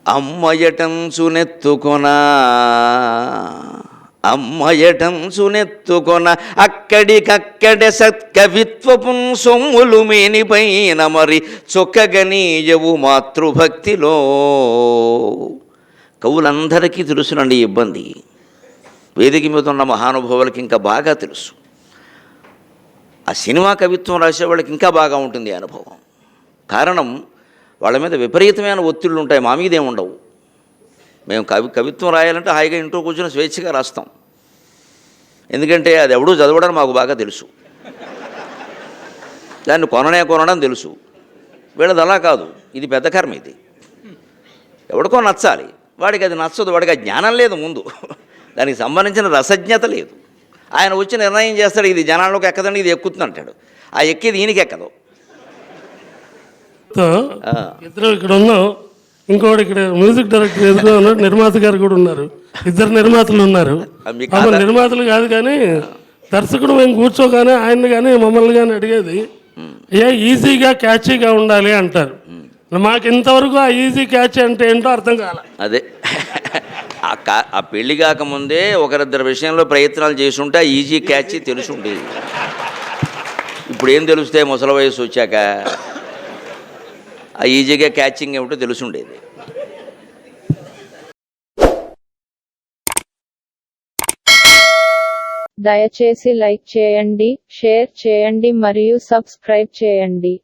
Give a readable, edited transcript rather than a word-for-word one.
అమ్మయటంసునెత్తుకొన అక్కడికక్కడే సత్కవిత్వపుం సొమ్ములు మేనిపైన మరి చొక్కగనీయవు మాతృభక్తిలో. కవులందరికీ తెలుసునండి ఈ ఇబ్బంది. వేదిక మీద ఉన్న మహానుభావులకి ఇంకా బాగా తెలుసు. ఆ సినిమా కవిత్వం రాసేవాళ్ళకి ఇంకా బాగా ఉంటుంది ఈ అనుభవం. కారణం, వాళ్ళ మీద విపరీతమైన ఒత్తిళ్ళు ఉంటాయి, మా మీద ఏమి ఉండవు. మేము కవిత్వం రాయాలంటే హాయిగా ఇంట్లో కూర్చొని స్వేచ్ఛగా రాస్తాం. ఎందుకంటే అది ఎవడూ చదవడానికి మాకు బాగా తెలుసు, దాన్ని కొనడం తెలుసు. వీళ్ళది అలా కాదు, ఇది పెద్ద కర్మ. ఇది ఎవడికో నచ్చాలి, వాడికి అది నచ్చదు, వాడికి ఆ జ్ఞానం లేదు, ముందు దానికి సంబంధించిన రసజ్ఞత లేదు. ఆయన వచ్చి నిర్ణయం చేస్తాడు, ఇది జనాల్లోకి ఎక్కదండి, ఇది ఎక్కుతుంది అంటాడు. ఆ ఎక్కేది ఈయనకి ఎక్కదు. ఇద్దరు ఇక్కడ ఉన్నాం, ఇంకోటి ఇక్కడ మ్యూజిక్ డైరెక్టర్ ఎదురు ఉన్నారు, నిర్మాత గారు కూడా ఉన్నారు, ఇద్దరు నిర్మాతలు ఉన్నారు. నిర్మాతలు కాదు కానీ దర్శకుడు మేము కూర్చోగానే ఆయన్ని కానీ మమ్మల్ని కానీ అడిగేది ఈజీగా క్యాచీగా ఉండాలి అంటారు. మాకు ఇంతవరకు ఆ ఈజీ క్యాచ్ అంటే ఏంటో అర్థం కాల. అదే ఆ పెళ్లి కాకముందే ఒకరిద్దరు విషయంలో ప్రయత్నాలు చేసి ఉంటే ఆ ఈజీ క్యాచ్ తెలిసి ఉండేది. ఇప్పుడు ఏం తెలుస్తాయి, ముసలి వయసు వచ్చాక ఆ ఈజీగా క్యాచింగ్ ఏమిటో తెలిసి ఉండేది. దయచేసి లైక్ చేయండి, షేర్ చేయండి మరియు సబ్స్క్రైబ్ చేయండి.